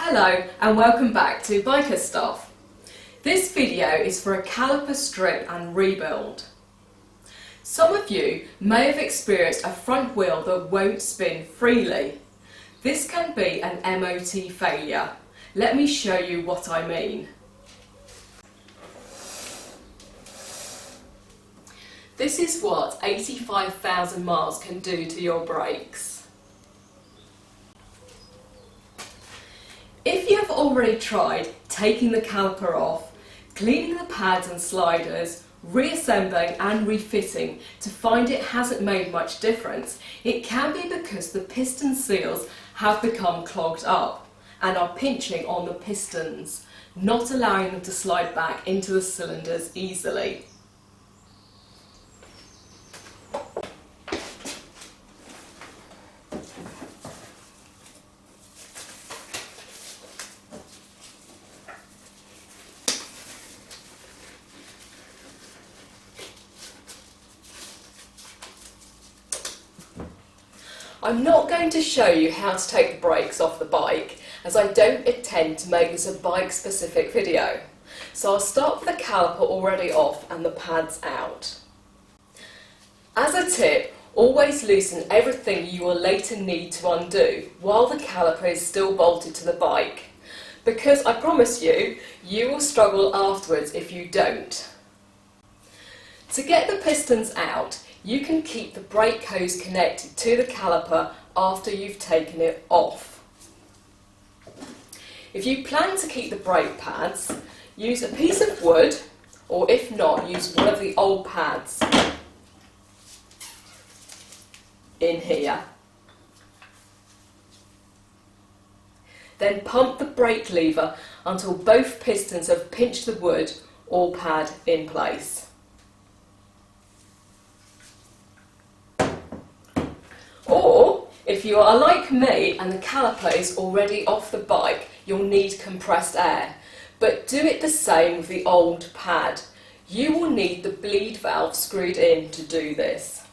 Hello and welcome back to Biker Stuff. This video is for a caliper strip and rebuild. Some of you may have experienced a front wheel that won't spin freely. This can be an MOT failure. Let me show you what I mean. This is what 85,000 miles can do to your brakes. If you have already tried taking the caliper off, cleaning the pads and sliders, reassembling and refitting to find it hasn't made much difference, it can be because the piston seals have become clogged up and are pinching on the pistons, not allowing them to slide back into the cylinders easily. I'm not going to show you how to take the brakes off the bike, as I don't intend to make this a bike specific video. So I'll start with the caliper already off and the pads out. As a tip, always loosen everything you will later need to undo while the caliper is still bolted to the bike, because I promise you, you will struggle afterwards if you don't. To get the pistons out, you can keep the brake hose connected to the caliper after you've taken it off. If you plan to keep the brake pads, use a piece of wood, or if not, use one of the old pads in here. Then pump the brake lever until both pistons have pinched the wood or pad in place. Or, if you are like me and the caliper is already off the bike, you'll need compressed air. But do it the same with the old pad. You will need the bleed valve screwed in to do this.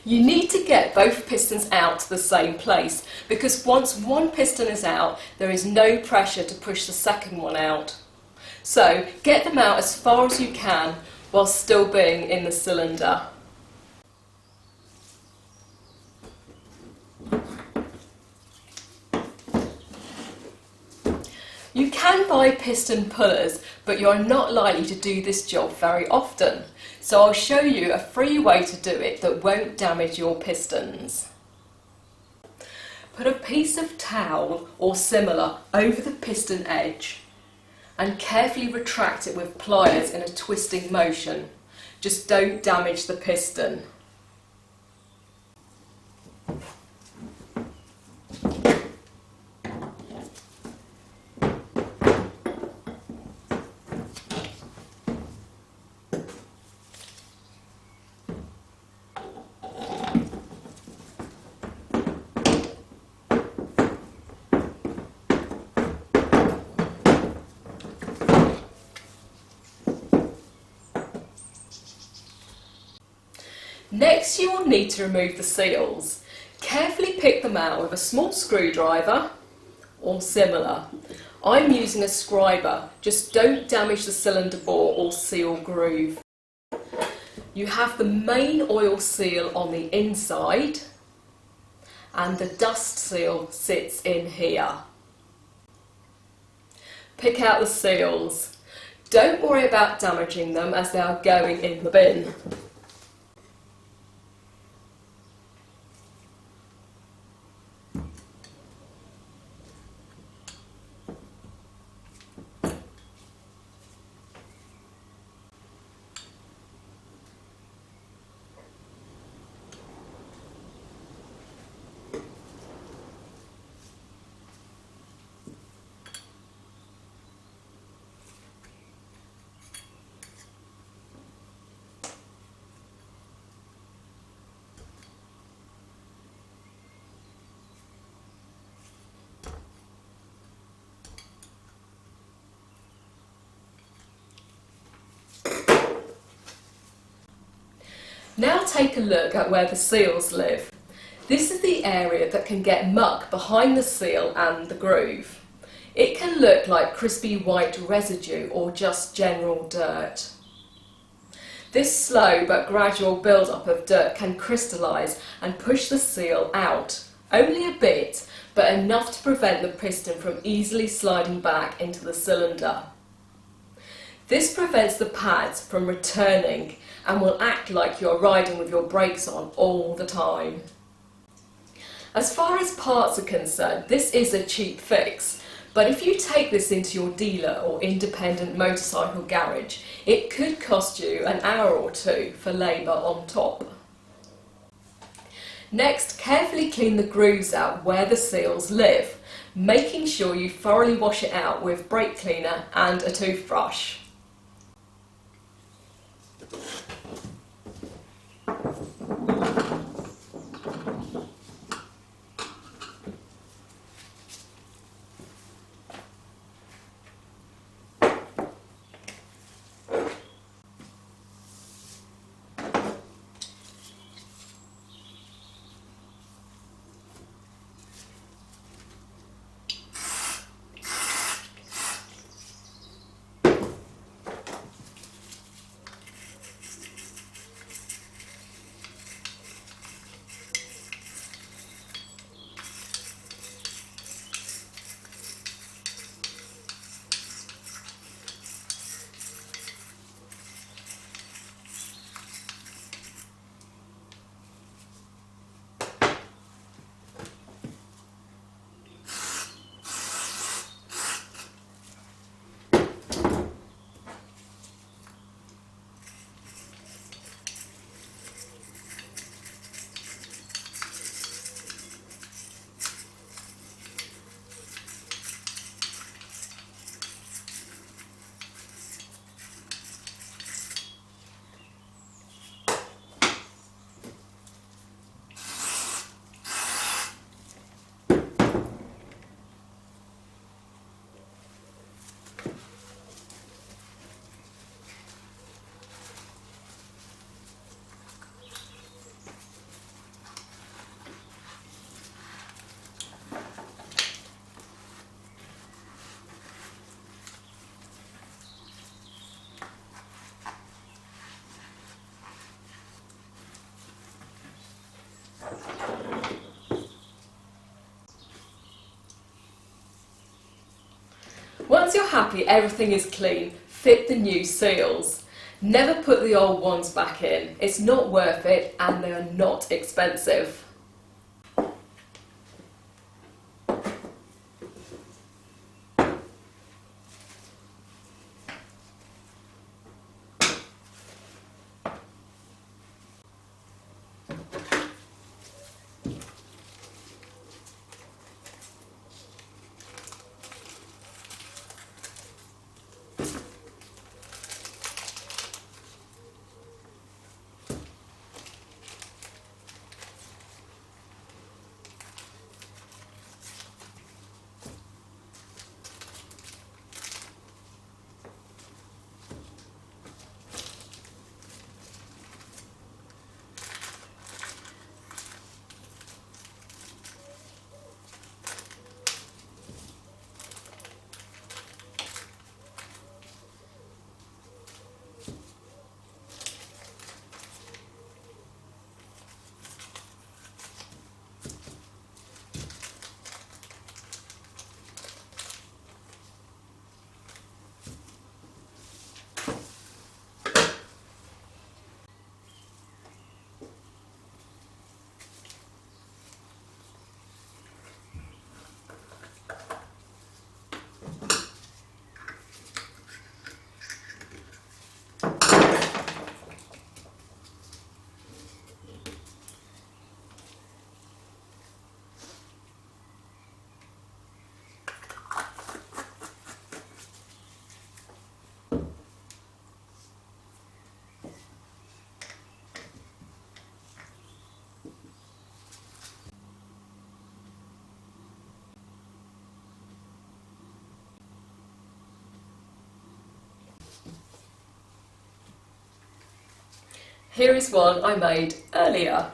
You need to get both pistons out to the same place, because once one piston is out, there is no pressure to push the second one out. So get them out as far as you can while still being in the cylinder. You can buy piston pullers, but you are not likely to do this job very often. So I'll show you a free way to do it that won't damage your pistons. Put a piece of towel or similar over the piston edge and carefully retract it with pliers in a twisting motion. Just don't damage the piston. Next, you will need to remove the seals. Carefully pick them out with a small screwdriver or similar. I'm using a scriber, just don't damage the cylinder bore or seal groove. You have the main oil seal on the inside and the dust seal sits in here. Pick out the seals. Don't worry about damaging them as they are going in the bin. Now take a look at where the seals live. This is the area that can get muck behind the seal and the groove. It can look like crispy white residue or just general dirt. This slow but gradual build-up of dirt can crystallise and push the seal out, only a bit, but enough to prevent the piston from easily sliding back into the cylinder. This prevents the pads from returning and will act like you're riding with your brakes on all the time. As far as parts are concerned, this is a cheap fix, but if you take this into your dealer or independent motorcycle garage, it could cost you an hour or two for labour on top. Next, carefully clean the grooves out where the seals live, making sure you thoroughly wash it out with brake cleaner and a toothbrush. Once you're happy everything is clean, fit the new seals. Never put the old ones back in. It's not worth it and they are not expensive. Here is one I made earlier.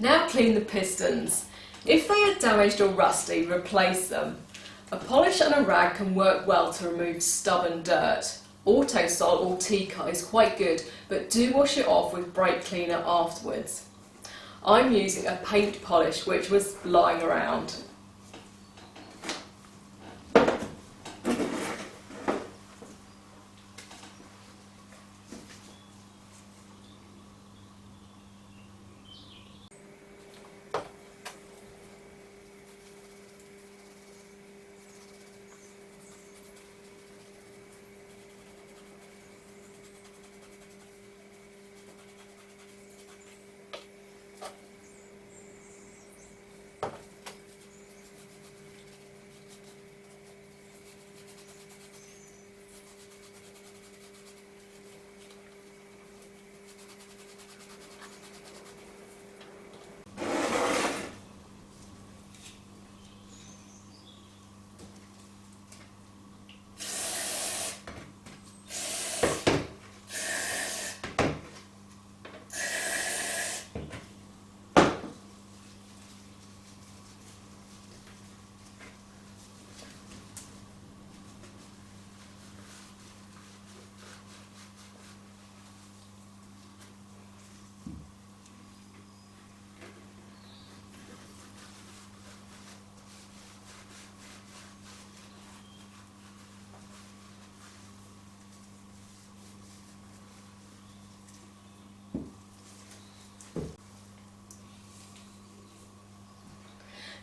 Now clean the pistons. If they are damaged or rusty, replace them. A polish and a rag can work well to remove stubborn dirt. Autosol or Tika is quite good, but do wash it off with brake cleaner afterwards. I'm using a paint polish which was lying around.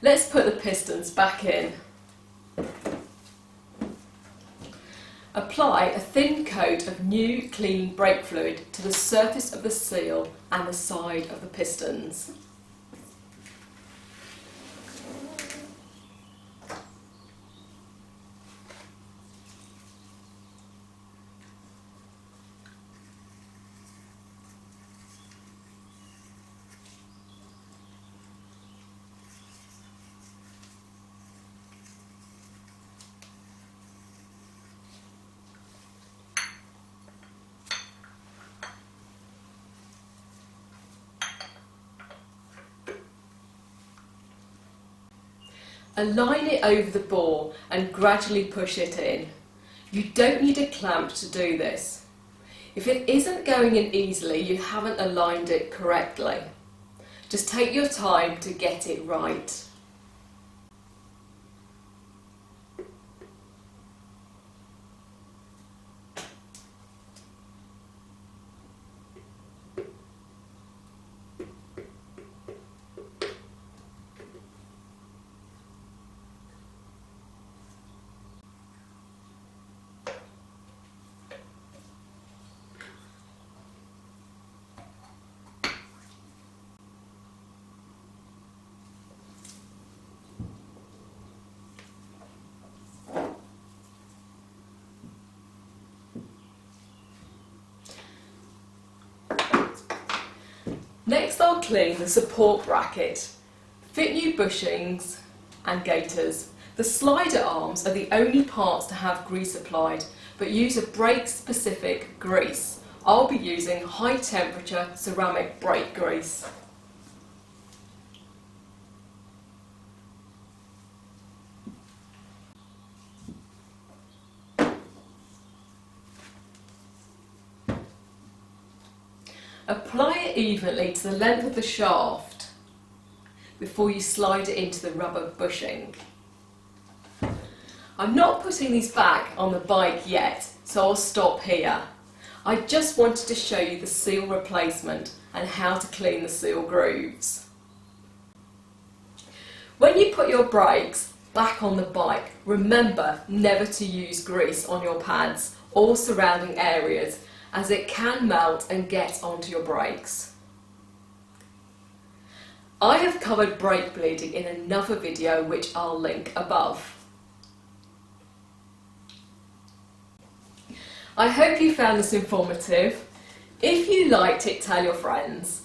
Let's put the pistons back in. Apply a thin coat of new clean brake fluid to the surface of the seal and the side of the pistons. Align it over the bore and gradually push it in. You don't need a clamp to do this. If it isn't going in easily, you haven't aligned it correctly. Just take your time to get it right. I'll clean the support bracket. Fit new bushings and gaiters. The slider arms are the only parts to have grease applied, but use a brake specific grease. I'll be using high temperature ceramic brake grease. Apply it evenly to the length of the shaft before you slide it into the rubber bushing. I'm not putting these back on the bike yet, so I'll stop here. I just wanted to show you the seal replacement and how to clean the seal grooves. When you put your brakes back on the bike, remember never to use grease on your pads or surrounding areas, as it can melt and get onto your brakes. I have covered brake bleeding in another video which I'll link above. I hope you found this informative. If you liked it, tell your friends.